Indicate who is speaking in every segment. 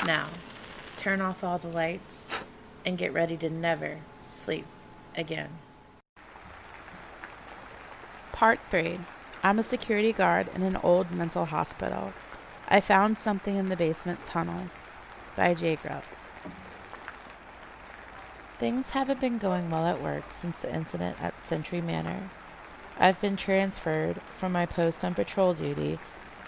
Speaker 1: Now, turn off all the lights and get ready to never sleep again. Part 3. I'm a security guard in an old mental hospital. I found something in the basement tunnels by Jgrupe. Things haven't been going well at work since the incident at Sentry Manor. I've been transferred from my post on patrol duty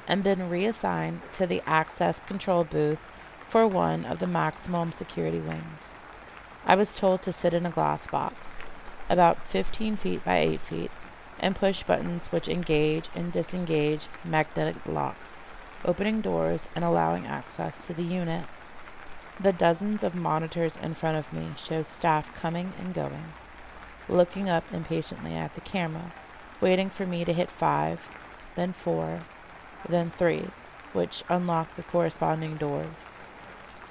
Speaker 1: and been reassigned to the access control booth for one of the maximum security wings. I was told to sit in a glass box, about 15 feet by 8 feet, and push buttons which engage and disengage magnetic locks, opening doors and allowing access to the unit. The dozens of monitors in front of me showed staff coming and going, looking up impatiently at the camera, waiting for me to hit 5, then 4, then 3, which unlocked the corresponding doors.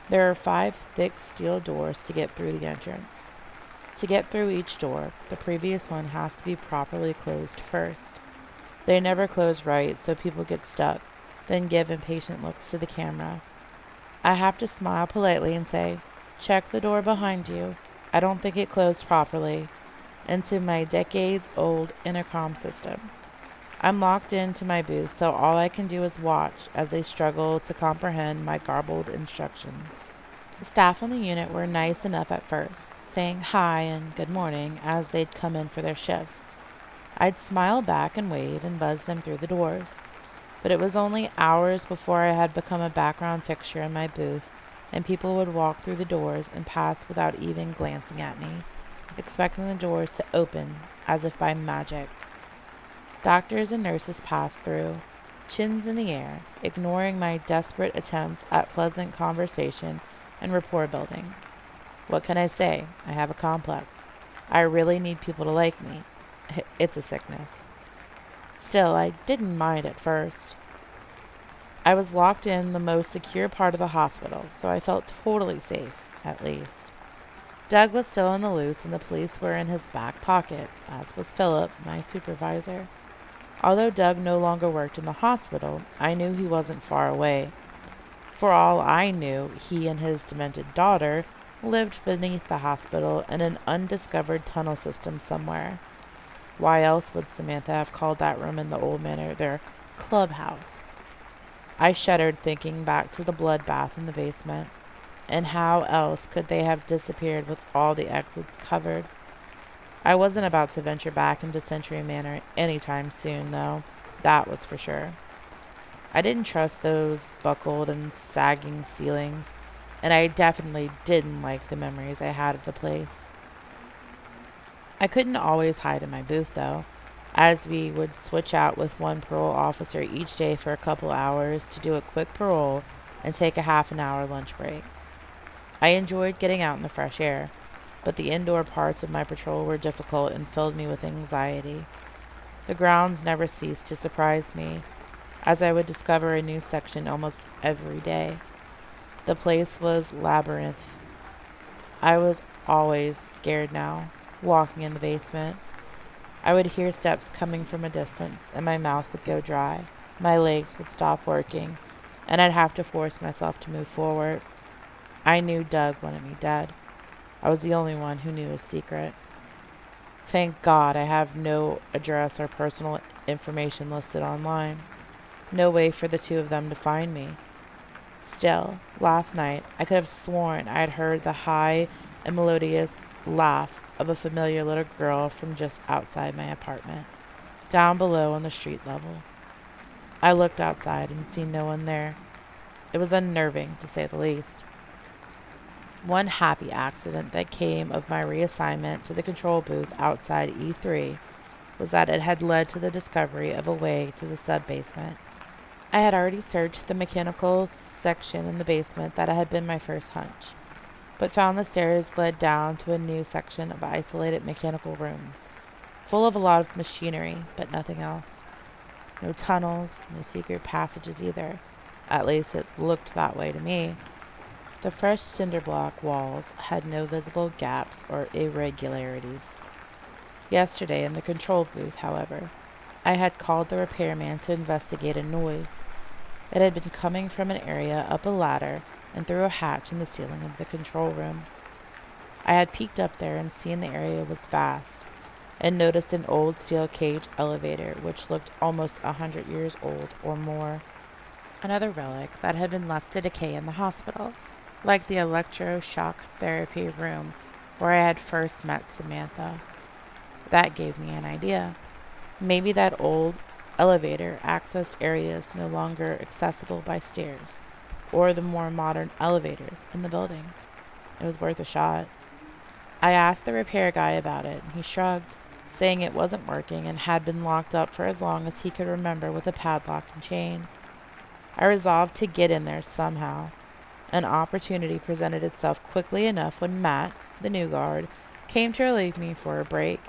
Speaker 1: There are 5 thick steel doors to get through the entrance. To get through each door, the previous one has to be properly closed first. They never close right, so people get stuck, then give impatient looks to the camera. I have to smile politely and say, "Check the door behind you. I don't think it closed properly," into my decades-old intercom system. I'm locked into my booth, so all I can do is watch as they struggle to comprehend my garbled instructions. The staff on the unit were nice enough at first, saying hi and good morning as they'd come in for their shifts. I'd smile back and wave and buzz them through the doors. But it was only hours before I had become a background fixture in my booth, and people would walk through the doors and pass without even glancing at me, expecting the doors to open as if by magic. Doctors and nurses passed through, chins in the air, ignoring my desperate attempts at pleasant conversation and rapport building. What can I say? I have a complex. I really need people to like me. It's a sickness. Still, I didn't mind at first. I was locked in the most secure part of the hospital, so I felt totally safe, at least. Doug was still on the loose, and the police were in his back pocket, as was Philip, my supervisor. Although Doug no longer worked in the hospital, I knew he wasn't far away. For all I knew, he and his demented daughter lived beneath the hospital in an undiscovered tunnel system somewhere. Why else would Samantha have called that room in the old manor their clubhouse? I shuddered thinking back to the bloodbath in the basement, and how else could they have disappeared with all the exits covered? I wasn't about to venture back into Sentry Manor anytime soon, though, that was for sure. I didn't trust those buckled and sagging ceilings, and I definitely didn't like the memories I had of the place. I couldn't always hide in my booth, though, as we would switch out with one parole officer each day for a couple hours to do a quick parole and take a half an hour lunch break. I enjoyed getting out in the fresh air, but the indoor parts of my patrol were difficult and filled me with anxiety. The grounds never ceased to surprise me, as I would discover a new section almost every day. The place was labyrinth. I was always scared now, walking in the basement. I would hear steps coming from a distance, and my mouth would go dry, my legs would stop working, and I'd have to force myself to move forward. I knew Doug wanted me dead. I was the only one who knew his secret. Thank God I have no address or personal information listed online. No way for the two of them to find me. Still, last night, I could have sworn I had heard the high and melodious laugh of a familiar little girl from just outside my apartment, down below on the street level. I looked outside and seen no one there. It was unnerving, to say the least. One happy accident that came of my reassignment to the control booth outside E3 was that it had led to the discovery of a way to the sub-basement. I had already searched the mechanical section in the basement that had been my first hunch, but found the stairs led down to a new section of isolated mechanical rooms, full of a lot of machinery, but nothing else. No tunnels, no secret passages either. At least it looked that way to me. The fresh cinder block walls had no visible gaps or irregularities. Yesterday in the control booth, however, I had called the repairman to investigate a noise. It had been coming from an area up a ladder and through a hatch in the ceiling of the control room. I had peeked up there and seen the area was vast, and noticed an old steel cage elevator which looked almost 100 years old or more. Another relic that had been left to decay in the hospital, like the electroshock therapy room where I had first met Samantha. That gave me an idea. Maybe that old elevator accessed areas no longer accessible by stairs, or the more modern elevators in the building. It was worth a shot. I asked the repair guy about it, and he shrugged, saying it wasn't working and had been locked up for as long as he could remember with a padlock and chain. I resolved to get in there somehow. An opportunity presented itself quickly enough when Matt, the new guard, came to relieve me for a break.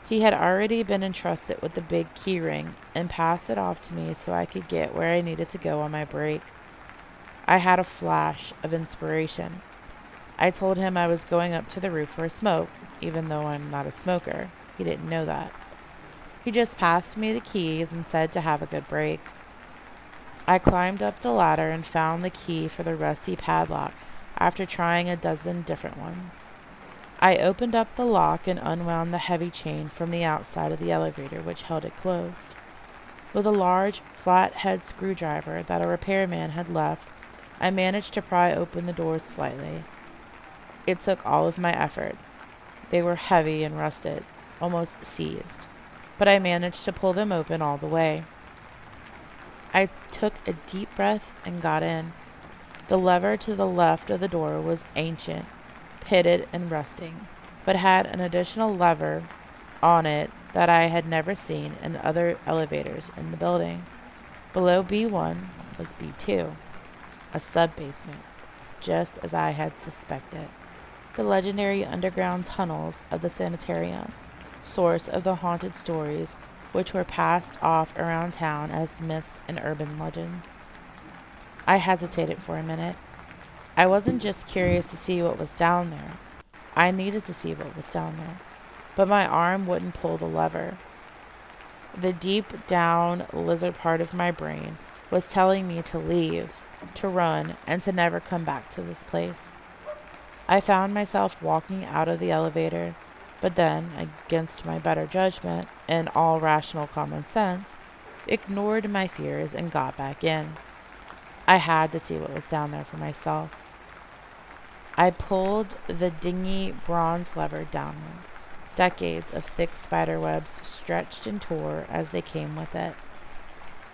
Speaker 1: He had already been entrusted with the big key ring and passed it off to me so I could get where I needed to go on my break. I had a flash of inspiration. I told him I was going up to the roof for a smoke, even though I'm not a smoker. He didn't know that. He just passed me the keys and said to have a good break. I climbed up the ladder and found the key for the rusty padlock after trying a dozen different ones. I opened up the lock and unwound the heavy chain from the outside of the elevator which held it closed. With a large, flat-head screwdriver that a repairman had left, I managed to pry open the doors slightly. It took all of my effort. They were heavy and rusted, almost seized, but I managed to pull them open all the way. I took a deep breath and got in. The lever to the left of the door was ancient, pitted and rusting, but had an additional lever on it that I had never seen in other elevators in the building. Below B1 was B2, a sub-basement, just as I had suspected. The legendary underground tunnels of the sanitarium, source of the haunted stories which were passed off around town as myths and urban legends. I hesitated for a minute. I wasn't just curious to see what was down there. I needed to see what was down there, but my arm wouldn't pull the lever. The deep down lizard part of my brain was telling me to leave, to run, and to never come back to this place. I found myself walking out of the elevator, but then, against my better judgment and all rational common sense, ignored my fears and got back in. I had to see what was down there for myself. I pulled the dingy bronze lever downwards. Decades of thick spider webs stretched and tore as they came with it.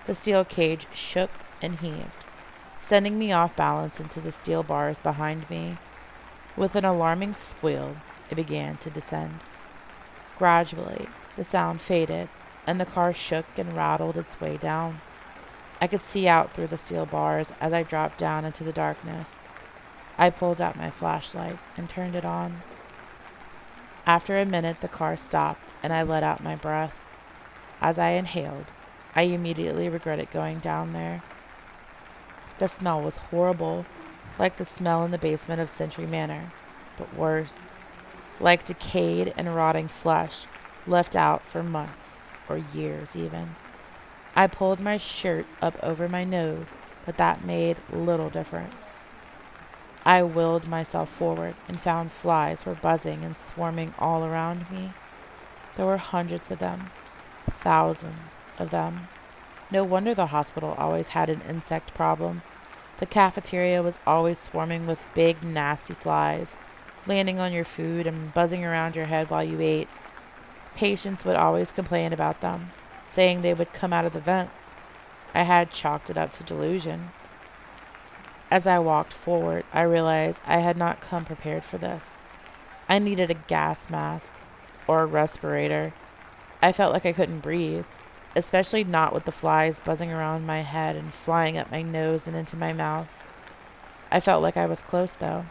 Speaker 1: The steel cage shook and heaved, sending me off balance into the steel bars behind me. With an alarming squeal, it began to descend. Gradually, the sound faded, and the car shook and rattled its way down. I could see out through the steel bars as I dropped down into the darkness. I pulled out my flashlight and turned it on. After a minute, the car stopped, and I let out my breath. As I inhaled, I immediately regretted going down there. The smell was horrible, like the smell in the basement of Century Manor, but worse, like decayed and rotting flesh left out for months or years even. I pulled my shirt up over my nose, but that made little difference. I willed myself forward and found flies were buzzing and swarming all around me. There were hundreds of them, thousands of them. No wonder the hospital always had an insect problem. The cafeteria was always swarming with big, nasty flies, landing on your food and buzzing around your head while you ate. Patients would always complain about them, saying they would come out of the vents. I had chalked it up to delusion. As I walked forward, I realized I had not come prepared for this. I needed a gas mask or a respirator. I felt like I couldn't breathe, especially not with the flies buzzing around my head and flying up my nose and into my mouth. I felt like I was close, though.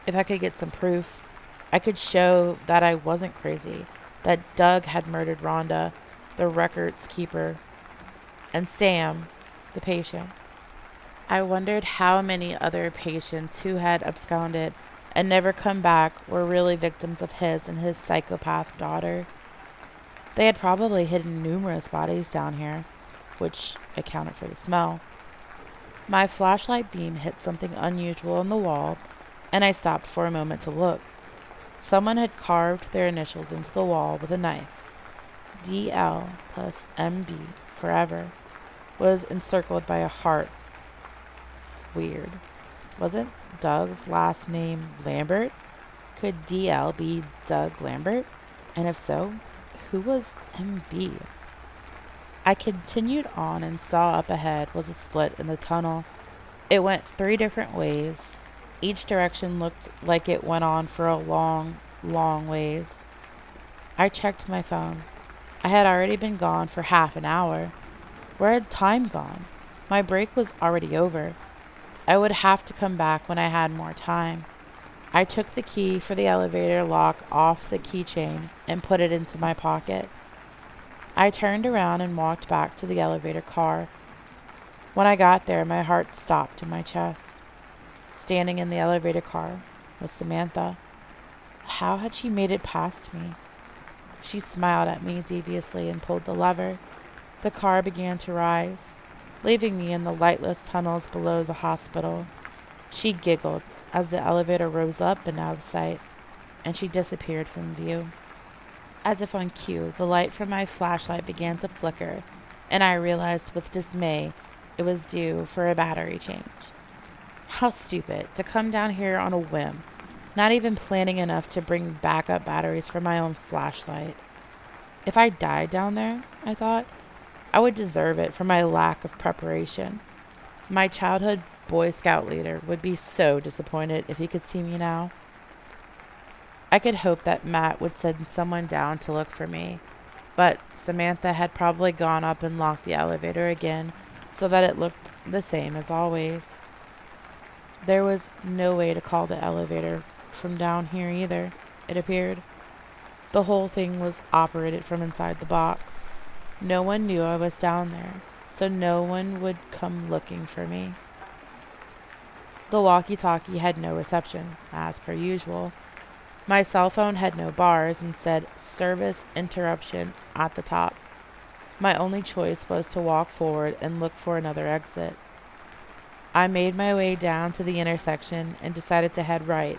Speaker 1: If I could get some proof, I could show that I wasn't crazy, that Doug had murdered Rhonda, the records keeper, and Sam, the patient. I wondered how many other patients who had absconded and never come back were really victims of his and his psychopath daughter. They had probably hidden numerous bodies down here, which accounted for the smell. My flashlight beam hit something unusual on the wall, and I stopped for a moment to look. Someone had carved their initials into the wall with a knife. DL plus MB forever was encircled by a heart. Weird. Wasn't Doug's last name Lambert? Could DL be Doug Lambert? And if so, who was MB? I continued on and saw up ahead was a split in the tunnel. It went 3 different ways. Each direction looked like it went on for a long, long ways. I checked my phone. I had already been gone for half an hour. Where had time gone? My break was already over. I would have to come back when I had more time. I took the key for the elevator lock off the keychain and put it into my pocket. I turned around and walked back to the elevator car. When I got there, my heart stopped in my chest. Standing in the elevator car was Samantha. How had she made it past me? She smiled at me deviously and pulled the lever. The car began to rise, leaving me in the lightless tunnels below the hospital. She giggled as the elevator rose up and out of sight, and she disappeared from view. As if on cue, the light from my flashlight began to flicker, and I realized with dismay it was due for a battery change. How stupid to come down here on a whim, not even planning enough to bring backup batteries for my own flashlight. If I died down there, I thought, I would deserve it for my lack of preparation. My childhood Boy Scout leader would be so disappointed if he could see me now. I could hope that Matt would send someone down to look for me, but Samantha had probably gone up and locked the elevator again so that it looked the same as always. There was no way to call the elevator from down here either, it appeared. The whole thing was operated from inside the box. No one knew I was down there, so no one would come looking for me. The walkie-talkie had no reception, as per usual. My cell phone had no bars and said service interruption at the top. My only choice was to walk forward and look for another exit. I made my way down to the intersection and decided to head right,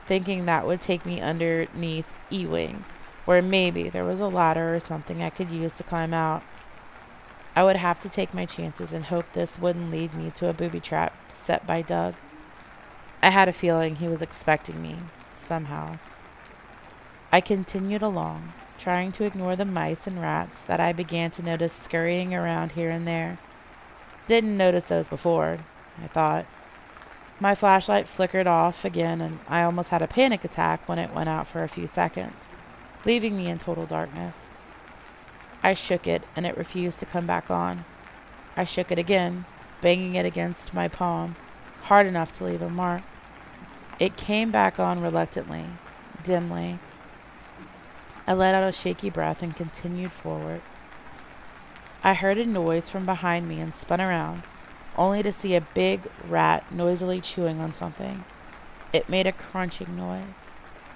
Speaker 1: thinking that would take me underneath E-Wing, where maybe there was a ladder or something I could use to climb out. I would have to take my chances and hope this wouldn't lead me to a booby trap set by Doug. I had a feeling he was expecting me, somehow. I continued along, trying to ignore the mice and rats that I began to notice scurrying around here and there. Didn't notice those before, I thought. My flashlight flickered off again, and I almost had a panic attack when it went out for a few seconds, leaving me in total darkness. I shook it, and it refused to come back on. I shook it again, banging it against my palm, hard enough to leave a mark. It came back on reluctantly, dimly. I let out a shaky breath and continued forward. I heard a noise from behind me and spun around, only to see a big rat noisily chewing on something. It made a crunching noise.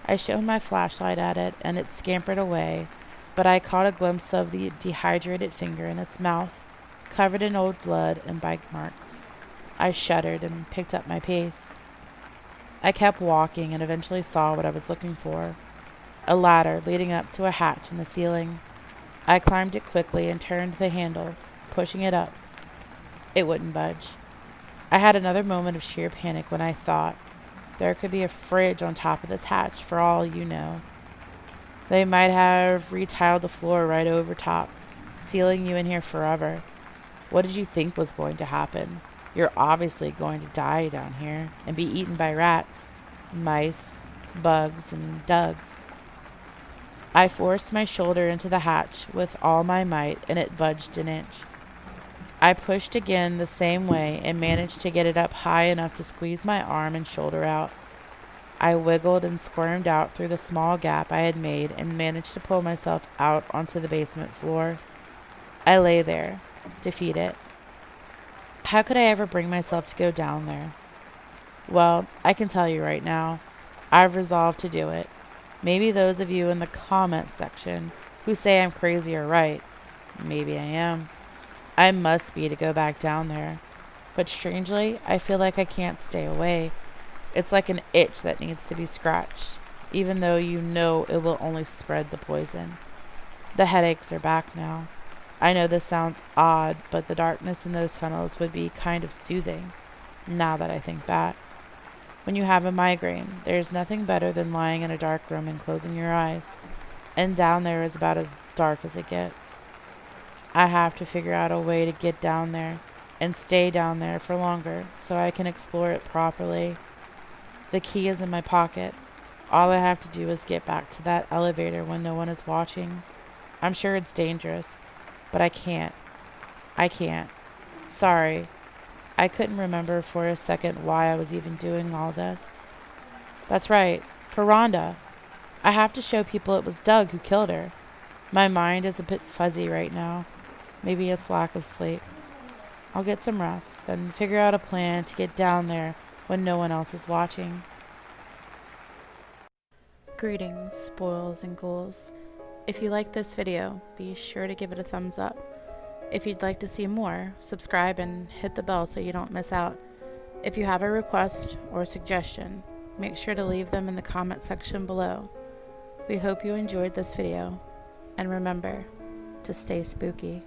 Speaker 1: I shone my flashlight at it, and it scampered away, but I caught a glimpse of the dehydrated finger in its mouth, covered in old blood and bite marks. I shuddered and picked up my pace. I kept walking and eventually saw what I was looking for, a ladder leading up to a hatch in the ceiling. I climbed it quickly and turned the handle, pushing it up. It wouldn't budge. I had another moment of sheer panic when I thought, there could be a fridge on top of this hatch for all you know. They might have retiled the floor right over top, sealing you in here forever. What did you think was going to happen? You're obviously going to die down here and be eaten by rats, mice, bugs, and Doug. I forced my shoulder into the hatch with all my might, and it budged an inch. I pushed again the same way and managed to get it up high enough to squeeze my arm and shoulder out. I wiggled and squirmed out through the small gap I had made and managed to pull myself out onto the basement floor. I lay there, defeated. How could I ever bring myself to go down there? Well, I can tell you right now, I've resolved to do it. Maybe those of you in the comments section who say I'm crazy are right. Maybe I am. I must be to go back down there. but strangely, I feel like I can't stay away. It's like an itch that needs to be scratched, even though you know it will only spread the poison. The headaches are back now. I know this sounds odd, but the darkness in those tunnels would be kind of soothing, now that I think back. When you have a migraine, there's nothing better than lying in a dark room and closing your eyes, and down there is about as dark as it gets. I have to figure out a way to get down there and stay down there for longer so I can explore it properly. The key is in my pocket. All I have to do is get back to that elevator when no one is watching. I'm sure it's dangerous, but I can't. I can't. Sorry. I couldn't remember for a second why I was even doing all this. That's right, for Rhonda. I have to show people it was Doug who killed her. My mind is a bit fuzzy right now. Maybe it's lack of sleep. I'll get some rest, then figure out a plan to get down there when no one else is watching. Greetings, spoils and ghouls. If you like this video, be sure to give it a thumbs up. If you'd like to see more, subscribe and hit the bell so you don't miss out. If you have a request or suggestion, make sure to leave them in the comment section below. We hope you enjoyed this video, and remember to stay spooky.